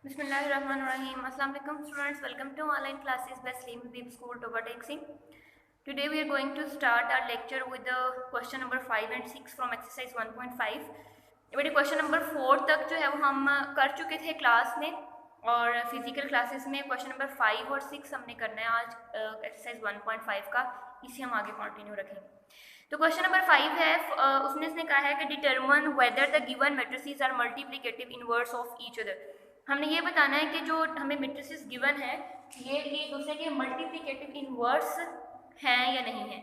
Bismillahirrahmanirrahim. Assalamu alaikum students. Welcome to online classes by Slim Beep School Roboticsing. Today we are going to start our lecture with the question number 5 and 6 from exercise 1.5. बेटे question number 4 तक जो है वो हम कर चुके थे class में और फिजिकल क्लासेस में क्वेश्चन नंबर 5 और 6 हमने करना है आज एक्सरसाइज 1.5 का, इसी हम आगे कंटिन्यू रखेंगे। तो क्वेश्चन नंबर 5 है, उसमें इसने कहा है कि determine whether the given matrices are multiplicative inverse of each other. हमने ये बताना है कि जो हमें मैट्रिसेस गिवन है ये एक दूसरे के मल्टीप्लिकेटिव इनवर्स हैं या नहीं है।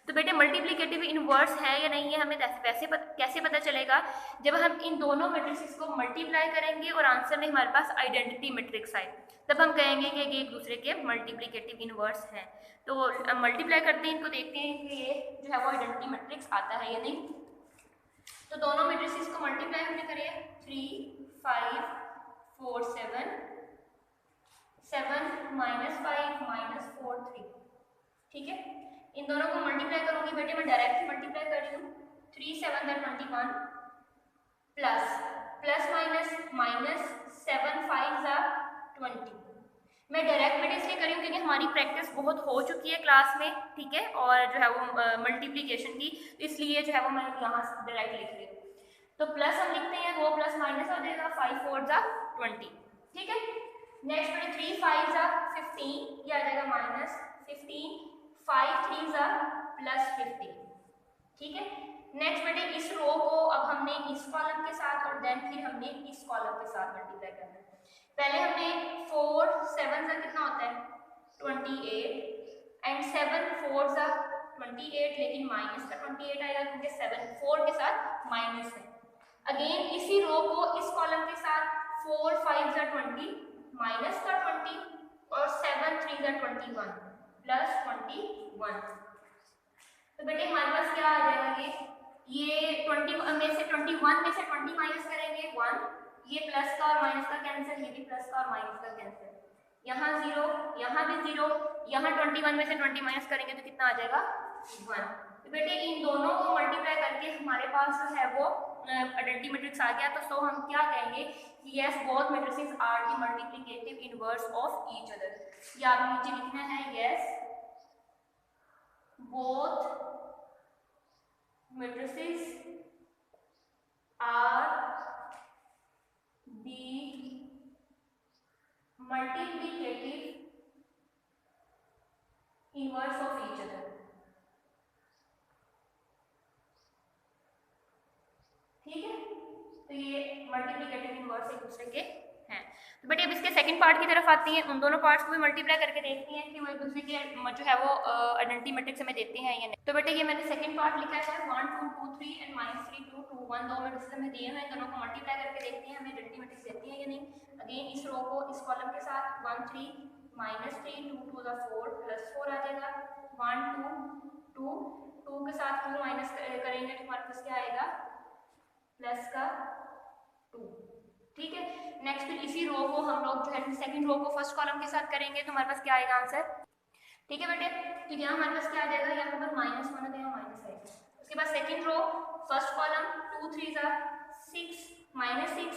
तो बेटे मल्टीप्लिकेटिव इनवर्स है या नहीं है हमें कैसे पता चलेगा? जब हम इन दोनों मैट्रिसेस को मल्टीप्लाई करेंगे और आंसर में हमारे पास आइडेंटिटी मैट्रिक्स आए, तब हम कहेंगे कि ये एक दूसरे के मल्टीप्लिकेटिव इनवर्स हैं। तो मल्टीप्लाई करते हैं, इनको देखते हैं कि ये जो है वो आइडेंटिटी मैट्रिक्स आता है या नहीं। तो दोनों मैट्रिसेस को मल्टीप्लाई हमने करे 3 5 4 7 7 -5 -4 3, ठीक है। इन दोनों को मल्टीप्लाई करूंगी बेटे, मैं डायरेक्ट मल्टीप्लाई कर रही हूँ। 3 7 21 प्लस माइनस 7 5 20। मैं डायरेक्ट बेटे इसलिए करी हूँ क्योंकि हमारी प्रैक्टिस बहुत हो चुकी है क्लास में, ठीक है, और जो है वो मल्टीप्लिकेशन की, तो इसलिए जो है वो मैं यहाँ डायरेक्ट लिख रही हूँ। तो प्लस हम लिखते हैं, वो प्लस माइनस हो जाएगा, 5 4 20, ठीक है। नेक्स्ट बेटे 3 5 15, ये आ जाएगा -15, 5 3 +15, ठीक है। नेक्स्ट बेटे इस रो को अब हमने इस कॉलम के साथ और देन फिर हमने इस कॉलम के साथ मल्टीप्लाई करना है। पहले हमने 4 7 कितना होता है 28 एंड 7 4 28, लेकिन माइनस का 28 आएगा क्योंकि 7 4 के साथ माइनस है। अगेन इसी रो को इस कॉलम के साथ 4 5 20 माइनस का 20 और 7 3 21 प्लस 21। तो बेटे हमारे पास क्या आ जाएगा, ये 20 में से 21 में से 20 माइनस करेंगे 1, ये प्लस का और माइनस का कैंसिल, ये भी प्लस का और माइनस का कैंसिल, यहाँ 0 यहाँ भी 0, यहाँ 21 में से 20 माइनस करेंगे तो कितना आ जाएगा 1। तो बेटे इन दोनों को मल्टीप्लाई करके हमारे पास जो है वो आइडेंटिटी मैट्रिक्स आ गया। तो सो हम क्या कहेंगे कि yes both matrices are the multiplicative inverse of each other. या आप नीचे लिखना है yes both matrices are the multiplicative inverse of each other, ठीक है। तो ये मल्टीप्लिकेटिव इनवर्स एक दूसरे के हैं। तो बेटे अब इसके सेकंड पार्ट की तरफ आती हैं, उन दोनों पार्ट्स को भी मल्टीप्लाई करके देखती हैं कि वो एक दूसरे के जो है वो आइडेंटिटी मैट्रिक्स हमें देते हैं या नहीं। तो बेटे ये मैंने सेकंड पार्ट लिखा है 1 2 2 3 एंड -3 2 2 1, दो मैट्रिक्स हमें दिए हुए हैं, दोनों को मल्टीप्लाई करके देखते हैं हमें आइडेंटिटी मैट्रिक्स देती है या नहीं। अगेन इस रो को इस कॉलम के साथ 1 3 -3 2 2 4 +4 आ जाएगा, 1 2 2 के साथ 2 माइनस करेंगे तो हमारे पास क्या आएगा प्लस का 2, ठीक है। नेक्स्ट फिर इसी रो को हम लोग जो है सेकंड रो को फर्स्ट कॉलम के साथ करेंगे तो हमारे पास क्या आएगा आंसर, ठीक है बेटे। तो यहाँ हमारे पास क्या आ जाएगा, यहाँ पर -1 है तो यहाँ माइनस आएगा। उसके बाद सेकंड रो फर्स्ट कॉलम 2 3 6 -6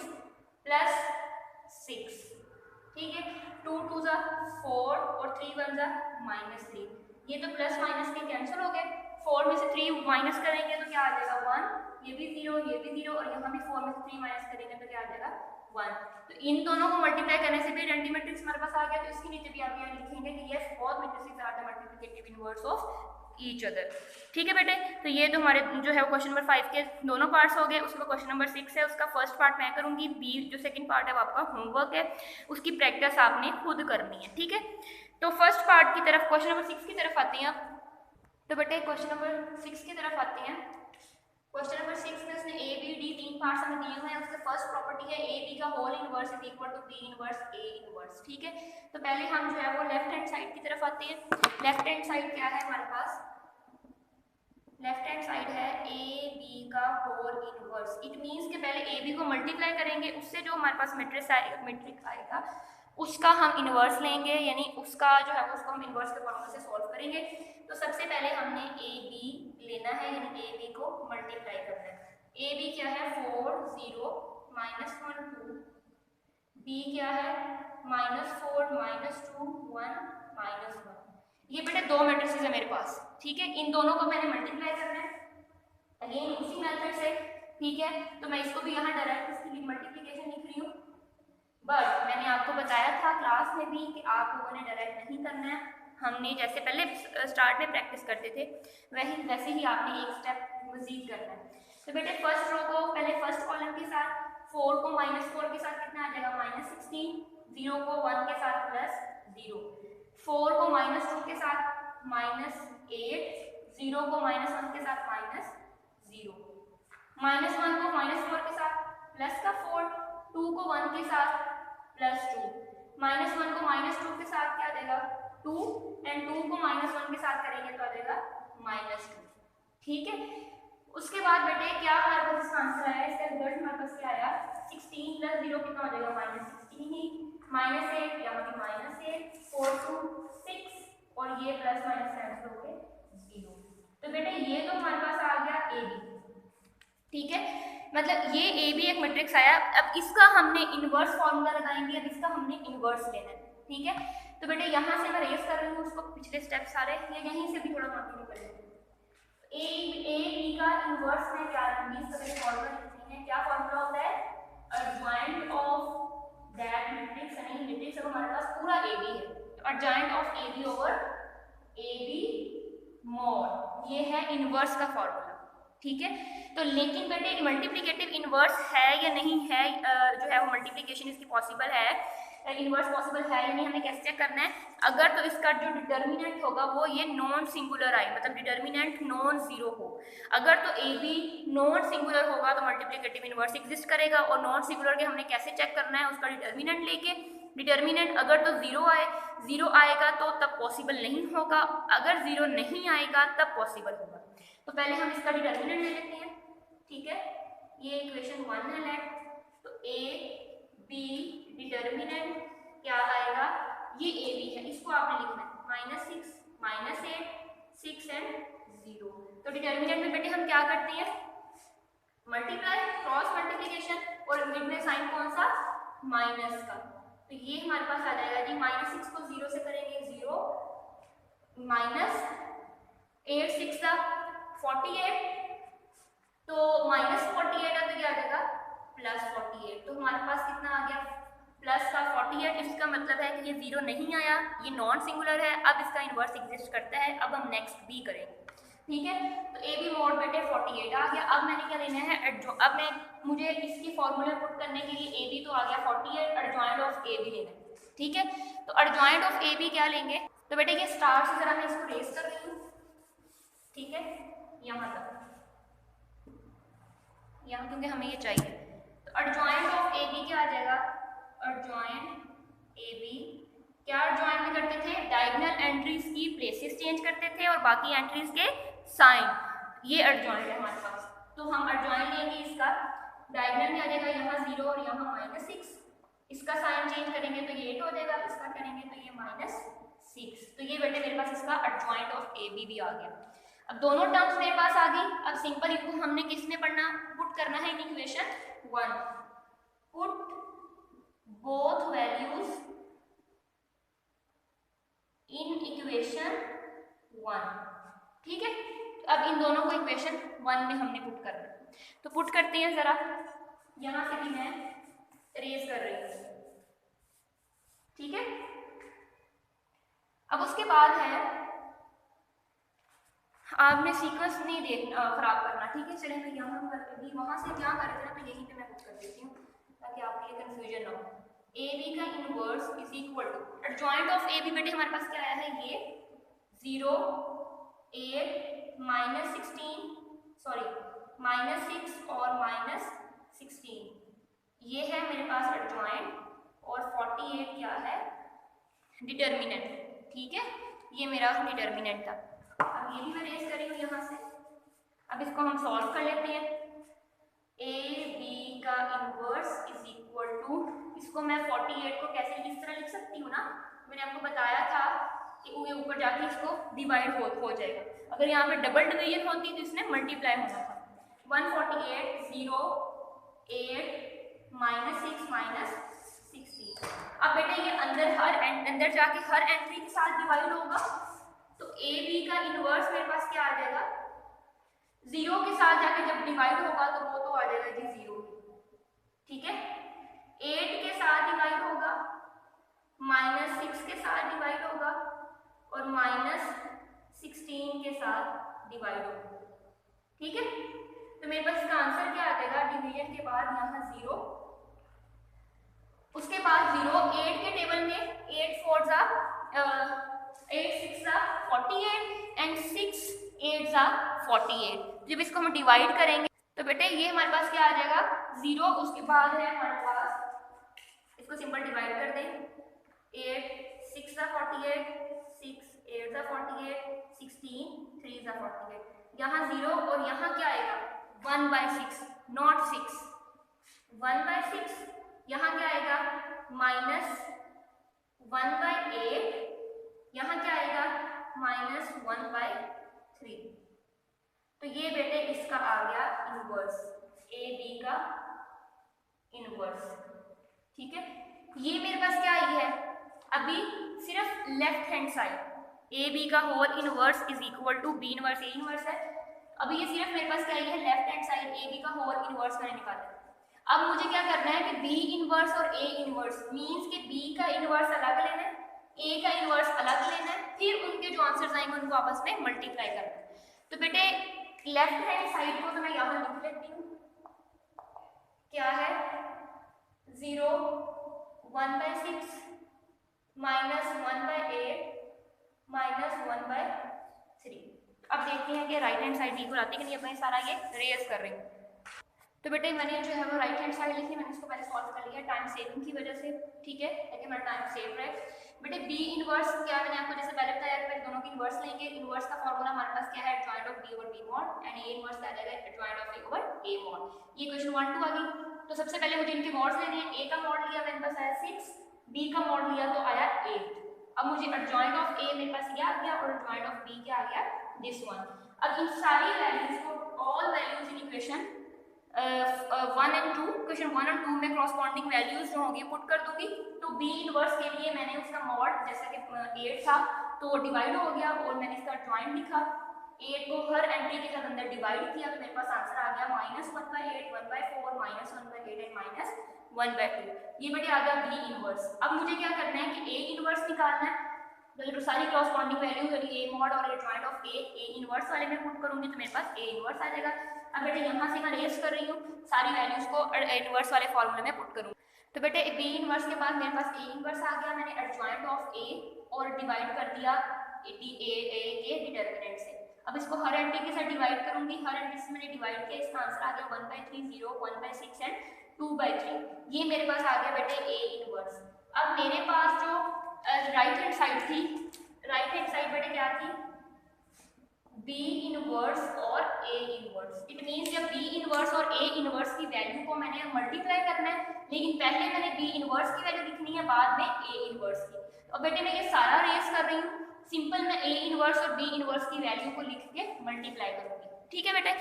+6, ठीक है। 2 2 4 और 3 1 -3, ये तो प्लस माइनस के कैंसिल हो गए। 4 में से 3 माइनस करेंगे तो क्या आ जाएगा 1, ये भी 0 ये भी 0 और यहाँ भी 4 में से 3 माइनस करेंगे तो क्या आ जाएगा 1। तो इन दोनों को मल्टीप्लाई करने से भी आइडेंटिटी मैट्रिक्स हमारे पास आ गया। तो इसके नीचे भी आप यहाँ लिखेंगे कि yes both matrices are the multiplicative inverse of each other, ठीक है बेटे। तो ये तो हमारे जो है क्वेश्चन नंबर 5 के दोनों पार्ट्स हो गए। उसके बाद क्वेश्चन नंबर 6 है, उसका फर्स्ट पार्ट मैं करूंगी, बी जो सेकंड पार्ट है वो आपका होमवर्क है, उसकी प्रैक्टिस आपने खुद करनी है, ठीक है। तो फर्स्ट पार्ट की तरफ क्वेश्चन नंबर 6 की तरफ आते हैं। तो बेटे क्वेश्चन नंबर 6 की तरफ आते हैं। क्वेश्चन नंबर 6 में उसने ए बी डी 3 पार्ट्स हमें दिए हुए हैं। उसके फर्स्ट प्रॉपर्टी है ए बी का whole inverse is equal to B inverse A inverse, ठीक है। तो पहले हम जो है वो लेफ्ट हैंड साइड की तरफ आते हैं। लेफ्ट हैंड साइड क्या है हमारे पास, लेफ्ट हैंड साइड है ए बी का होल इनवर्स। इट मींस कि पहले ए बी को मल्टीप्लाई करेंगे, उससे जो हमारे पास मैट्रिक्स आएगा उसका हम इनवर्स लेंगे, यानी उसका जो है उसको हम इनवर्स के फॉर्मूला से सॉल्व करेंगे। तो सबसे पहले हमने ए बी लेना है, यानी ए बी को मल्टीप्लाई करना है। ए बी क्या है 4 0 -1 2, b क्या है -4 -2 1 -1। ये बेटे दो मैट्रिसेस है मेरे पास, ठीक है। इन दोनों को मैंने मल्टीप्लाई करना है अगेन उसी मेथड से, ठीक है। तो मैं इसको भी यहाँ डायरेक्ट इसकी मल्टीप्लिकेशन लिख रही हूँ, बट मैंने आपको बताया था क्लास में भी कि आप लोगों ने डायरेक्ट नहीं करना है। हमने जैसे पहले स्टार्ट में प्रैक्टिस करते थे वैसे ही आपने एक स्टेप मजीद करना है। तो बेटे फर्स्ट रो को पहले फर्स्ट कॉलम के साथ 4 को -4 के साथ कितना आ जाएगा -16, 0 को 1 के साथ +0, 4 को -2 के साथ -8, 0 को -1 के साथ -0, -1 को -4 के साथ प्लस का 4, 2 को 1 के साथ +2, -1 को -2 के साथ क्या देगा 2 एंड 2 को -1 के साथ करेंगे तो आ जाएगा -2, ठीक है। उसके बाद बेटे क्या हमारे पास इसका आंसर आया, इसका रिजल्ट हमारे पास क्या आया 16 + 0 कितना हो जाएगा -16 ही, -8 यहाँ पे -8, 4 2 6 और ये प्लस माइनस कैंसिल हो गए 0। तो बेटे ये तो हमारे पास आ गया ए बी, ठीक है। मतलब ये ए बी एक मैट्रिक्स आया। अब इसका हमने इनवर्स फॉर्मूला लगाएंगे, अब इसका हमने इनवर्स लेना है, ठीक है। तो बेटे यहाँ से मैं रेस कर रही हूँ उसको पिछले स्टेप सारे, ये यहीं से भी थोड़ा कंटिन्यू कर लेते हैं। ए बी का इनवर्स में क्या लेंगे, इसका फॉर्मूला लिखते हैं। क्या फॉर्मूला होता है, एडजॉइंट ऑफ दैट मैट्रिक्स, यानी मैट्रिक्स अब हमारे पास पूरा ए बी है, तो adjoint of A B over A B mod, ये है इनवर्स का फॉर्मूला, ठीक है। तो लेकिन बेटे मल्टीप्लिकेटिव इनवर्स है या नहीं है, जो है वो मल्टीप्लिकेशन इसकी पॉसिबल है, इनवर्स पॉसिबल है या नहीं, हमें कैसे चेक करना है। अगर तो इसका जो डिटर्मिनेंट होगा वो ये नॉन सिंगुलर आए, मतलब डिटर्मिनेंट नॉन जीरो हो। अगर तो ए बी नॉन सिंगुलर होगा तो मल्टीप्लिकेटिव इनवर्स एग्जिस्ट करेगा, और नॉन सिंगुलर के हमने कैसे चेक करना है, उसका डिटर्मिनेंट लेके, डिटर्मिनेंट अगर तो जीरो आएगा तो तब पॉसिबल नहीं होगा, अगर जीरो नहीं आएगा तब पॉसिबल होगा। तो पहले हम इसका डिटर्मिनेंट ले लेते हैं, ठीक है। ये इक्वेशन 1 है लेट, तो ए बी डिटर्मिनेंट क्या आएगा, ये ए बी है, इसको आपने लिखना है -6 -8 6 एंड 0। तो डिटर्मिनेंट में बेटे हम क्या करते हैं, मल्टीप्लाई, क्रॉस मल्टीप्लिकेशन, और मिड में साइन कौन सा, माइनस का। तो ये हमारे पास आ जाएगा जी, -6 को 0 से करेंगे 0, -8 6 48, तो -48 है तो क्या आ जाएगा +48। तो हमारे पास कितना आ गया प्लस का 48। इसका मतलब है कि ये 0 नहीं आया, ये नॉन सिंगुलर है, अब इसका इन्वर्स एग्जिस्ट करता है। अब हम नेक्स्ट बी करेंगे, ठीक है। तो ए बी मॉड बेटे 48 आ गया। अब मैंने क्या लेना है, अब मुझे इसकी फॉर्मूला पुट करने के लिए ए बी तो आ गया 48, एडजॉइंट ऑफ ए बी लेना है, ठीक है। तो एडजॉइंट ऑफ ए बी क्या लेंगे, तो बेटे ये स्टार से जरा मैं इसको रेस कर रही हूँ, ठीक है, यहाँ तक, यहाँ क्योंकि हमें ये चाहिए। तो एडजॉइंट ऑफ ए बी क्या आ जाएगा, एडजॉइंट ए बी, क्या एडजॉइंट में करते थे, डायगोनल एंट्रीज की प्लेसेस चेंज करते थे और बाकी एंट्रीज के साइन, ये एडजॉइंट है हमारे पास। तो हम एडजॉइंट लेंगे इसका, डायगोनल में आ जाएगा यहाँ 0 और यहाँ -6, इसका साइन चेंज करेंगे तो ये 8 हो जाएगा, इसका करेंगे तो ये -6। तो ये बेटे मेरे पास इसका एडजॉइंट ऑफ ए बी भी आ गया। अब दोनों टर्म्स मेरे पास आ गई। अब सिंपल इनको हमने किस में पढ़ना, पुट करना है in equation 1, put both values in equation 1, ठीक है। अब इन दोनों को इक्वेशन 1 में हमने पुट करना है, तो पुट करते हैं जरा, यहां से भी मैं रेज कर रही हूँ, ठीक है। अब उसके बाद है, आपने सीक्वेंस नहीं देखना, खराब करना, ठीक है। चले मैं यहाँ कर दी, वहां से क्या कर रहे थे तो यहीं पे मैं पुट कर देती हूँ ताकि आपके लिए कंफ्यूजन ना हो। ए बी का inverse is equal to adjoint of A B, बेटे हमारे पास क्या आया है, ये 0 8 -16 सॉरी -6 और -16, ये है मेरे पास एडजॉइंट, और 48 क्या है डिटर्मिनेंट, ठीक है। ये मेरा डिटर्मिनेंट था। अब ये भी मैं रेज करी हूँ यहाँ से। अब इसको हम सॉल्व कर लेते हैं। ए बी का इनवर्स इज इक्वल टू, इसको मैं 48 को कैसे इस तरह लिख सकती हूँ ना, मैंने आपको बताया था कि ऊपर जाके इसको डिवाइड हो जाएगा। अगर यहाँ पे डबल डिवीजन होती तो इसने मल्टीप्लाई होना था। 148 0 8 -6 -16, अब बेटे ये अंदर जाके हर एंट्री के साथ डिवाइड होगा, तो ए बी का इनवर्स मेरे पास क्या आ जाएगा, 0 के साथ जाके जब डिवाइड होगा तो वो तो आ जाएगा जी 0, ठीक है। 8 के साथ डिवाइड होगा, -6 के साथ डिवाइड होगा और -16 के साथ डिवाइड होगा, ठीक है। तो मेरे पास इसका आंसर क्या आ जाएगा, डिवीजन के बाद यहाँ 0, उसके बाद 0, 8 के टेबल में 8 4 जा 8 6 जा 48 एंड 6 8 जा 48। जब इसको हम डिवाइड करेंगे तो बेटे ये हमारे पास क्या आ जाएगा 0, उसके बाद है हमारे पास, इसको सिंपल डिवाइड कर दें, 8 6 जा 48, 6 8 जा 48, 16 3 जा 48, यहाँ 0 और यहाँ क्या आएगा 1/6 नॉट 6, 1/6, यहाँ क्या आएगा -1/8, यहाँ क्या आएगा -1/3। तो ये बेटे इसका आ गया इनवर्स, ए बी का इनवर्स, ठीक है। ये मेरे पास क्या आई है, अभी सिर्फ left hand side A B का whole inverse is equal to B inverse A inverse है। अभी ये सिर्फ मेरे पास क्या आई है, left hand side A B का होल इनवर्स मैंने निकाला। अब मुझे क्या करना है कि बी इनवर्स और ए इनवर्स मींस कि बी का इनवर्स अलग लेना है, ए का इनवर्स अलग लेना है, फिर उनके जो आंसर्स आएंगे उनको आपस में मल्टीप्लाई करना है। तो बेटे लेफ्ट हैंड साइड को तो मैं यहाँ लिख लेती हूँ, क्या है 0 1/6 -1/8 -1/3। अब देखते हैं कि राइट हैंड साइड इक्वल आती है कि नहीं। अब मैं सारा ये रेज कर रही हूँ। तो बेटे मैंने जो है वो राइट हैंड साइड लिखी, मैंने इसको पहले सॉल्व कर लिया टाइम सेविंग की वजह से, ठीक है, ताकि मेरा टाइम सेव रहे। बेटे बी इनवर्स क्या, मैंने आपको जैसे पहले बताया कि दोनों की इनवर्स लेंगे। इनवर्स का फॉर्मूला हमारे पास क्या है, adjoint of B over B mod, and A inverse क्या आ जाएगा, adjoint of A over A mod. ये क्वेश्चन 1 2 आ गई। तो सबसे पहले मुझे इनके मॉड्स लेने हैं। ए का मॉड लिया मेरे पास आया 6, बी का मॉड लिया तो आया 8। अब मुझे एडजॉइंट ऑफ ए मेरे पास ये आ गया और एडजॉइंट ऑफ बी क्या आ गया, दिस वन। अब इन सारी वैल्यूज को, all values in equation 1 and 2, question 1 और 2 में करस्पॉन्डिंग वैल्यूज जो होंगी पुट कर दूंगी। तो बी इनवर्स के लिए मैंने उसका मॉड जैसा कि 8 था तो डिवाइड हो गया और मैंने इसका जॉइंट लिखा, 8 को हर एंट्री के साथ अंदर डिवाइड किया तो मेरे पास आंसर आ गया -1/8 1/4 -1/8 एंड -1/2। ये बेटे आ गया बी इनवर्स। अब मुझे क्या करना है कि ए इनवर्स निकालना है। तो सारी करस्पॉन्डिंग वैल्यूज ए मॉड और एडजॉइंट ऑफ ए इनवर्स वाले में पुट करूंगी तो मेरे पास ए इनवर्स आ जाएगा। अब बेटे यहाँ से मैं रेस कर रही हूँ, सारी वैल्यूज को इनवर्स वाले फॉर्मूले में पुट करूँगी। तो बेटे बी इनवर्स के बाद मेरे पास ए इनवर्स आ गया, मैंने एडजॉइंट ऑफ ए और डिवाइड कर दिया ए के डिटर्मिनेंट से। अब इसको हर एंट्री के साथ डिवाइड करूंगी, हर एंट्री से मैंने डिवाइड किया, इसका आंसर आ गया 1/3 0 1/6 एंड 2/3। ये मेरे पास आ गया बेटे ए इनवर्स। अब मेरे पास जो राइट हैंड साइड थी, राइट हैंड साइड बेटे क्या थी, बी इनवर्स और ए इनवर्स। इट मींस जब बी इनवर्स और ए इनवर्स की वैल्यू को मैंने मल्टीप्लाई करना है, लेकिन पहले मैंने बी इनवर्स की वैल्यू लिखनी है, बाद में ए इनवर्स की। तो बेटे मैं ये सारा रेस कर रही हूँ, सिंपल मैं ए इनवर्स और बी इनवर्स की वैल्यू को लिख के मल्टीप्लाई करूंगी, ठीक है बेटे।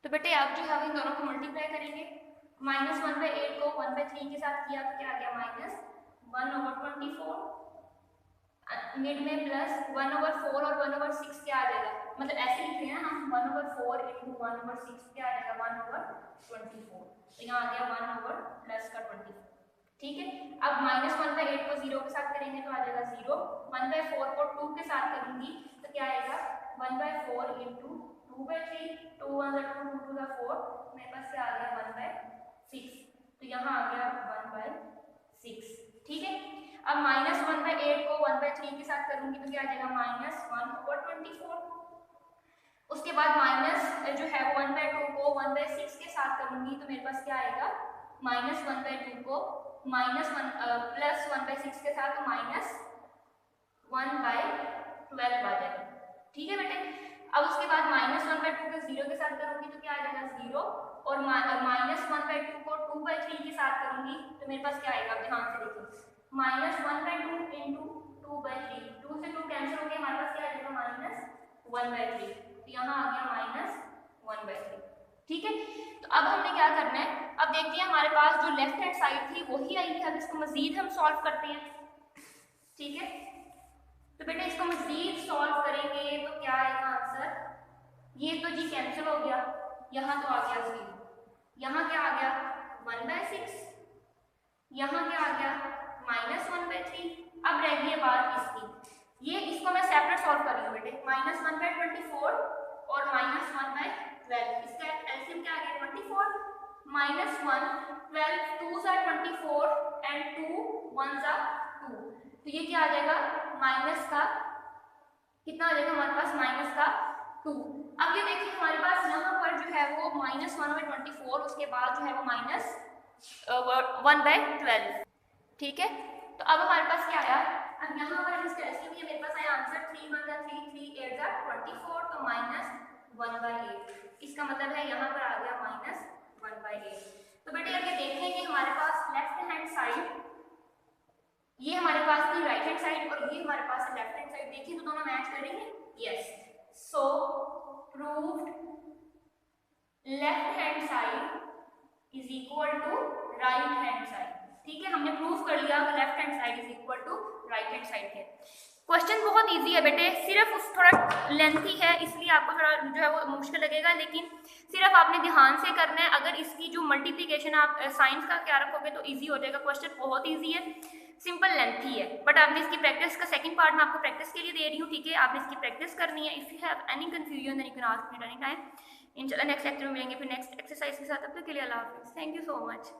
तो बेटे आप जो है इन दोनों को मल्टीप्लाई करेंगे, -1/8 को 1/3 के साथ किया तो क्या आ गया -1/24, मिड में प्लस 1/4 और 1/6 क्या आ जाएगा, मतलब ऐसे लिख रहे हैं हम 1/4 × 1/6 क्या आ जाएगा 1/24। तो यहाँ आ गया 1/+24, ठीक है। अब -1/8 को 0 के साथ करेंगे तो आ जाएगा 0, 1/4 को 2 के साथ करूंगी तो क्या आएगा 1/4 × 2/3, 2 1 2 2 2 4, मेरे पास क्या आ गया 1/6, तो यहाँ आ गया 1/6, ठीक है। अब -1/8 को 1/3 के साथ करूंगी तो क्या आ जाएगा -1/24। उसके बाद माइनस जो है 1/2 को 1/6 के साथ करूंगी तो मेरे पास क्या आएगा -1/2 को प्लस 1/6 के साथ तो -1/12 आ जाएगा, ठीक है बेटे। अब उसके बाद -1/2 को 0 के साथ करूंगी तो क्या आ जाएगा 0, और -1/2 को 2/3 के साथ करूंगी तो मेरे पास क्या आएगा, अब ध्यान से देखिए, -1/2 × 2/3, 2 से 2 कैंसिल हो गया, हमारे पास क्या आ जाएगा -1/3, तो यहाँ आ गया -1/3। ठीक है। तो अब हमने क्या करना है, अब देखिए हमारे पास जो लेफ्ट हैंड साइड थी वही आई है, अब इसको मजीद हम सॉल्व करते हैं। ठीक है, तो बेटा इसको मजीद सॉल्व करेंगे तो क्या आएगा आंसर, ये तो जी कैंसिल हो गया, यहाँ तो आ गया 0, यहाँ क्या आ गया 1/6, यहाँ क्या आ गया -1/3। अब रह गई बात इसकी, ये इसको मैं सेपरेट सॉल्व कर रही हूँ बेटे, -1/24 और -1/12, इसका एलसीएम क्या आ गया 24, -1 12 2s are 24 and 2 1s are 2, तो ये क्या आ जाएगा माइनस का कितना आ जाएगा हमारे पास -2। अब ये देखिए हमारे पास यहाँ पर जो है वो -1/24, उसके बाद जो है वो -1/12। ठीक है, तो अब हमारे पास क्या आया, अब यहाँ पर इसका एलसीएम ये मेरे पास आया आंसर 3 1 3 3 8 24, तो -1/8, इसका मतलब है यहाँ पर आ गया -1/8। तो बेटे अब ये देखें कि हमारे पास लेफ्ट हैंड साइड, ये हमारे पास थी राइट हैंड साइड और ये हमारे पास है लेफ्ट हैंड साइड, देखिए तो दोनों मैच कर रही है, yes, so proved left hand side is equal to right hand side. ठीक है, हमने प्रूव कर लिया कि left hand side is equal to right hand side है। क्वेश्चन बहुत इजी है बेटे, सिर्फ उस थोड़ा लेंथी है इसलिए आपको थोड़ा जो है वो मुश्किल लगेगा, लेकिन सिर्फ आपने ध्यान से करना है। अगर इसकी जो मल्टीप्लिकेशन आप साइंस का क्या रखोगे तो इजी हो जाएगा। क्वेश्चन बहुत इजी है, सिंपल लेंथी है, बट आपने इसकी प्रैक्टिस का सेकंड पार्ट में आपको प्रैक्टिस के लिए दे रही हूँ। ठीक है, आपने इसकी प्रैक्टिस करनी है। If you have any confusion then you can ask me at any time. इंशाल्लाह नेक्स्ट लेक्चर में मिलेंगे फिर नेक्स्ट एक्सरसाइज के साथ। तब तक के लिए अल्लाह हाफिज़, थैंक यू सो मच।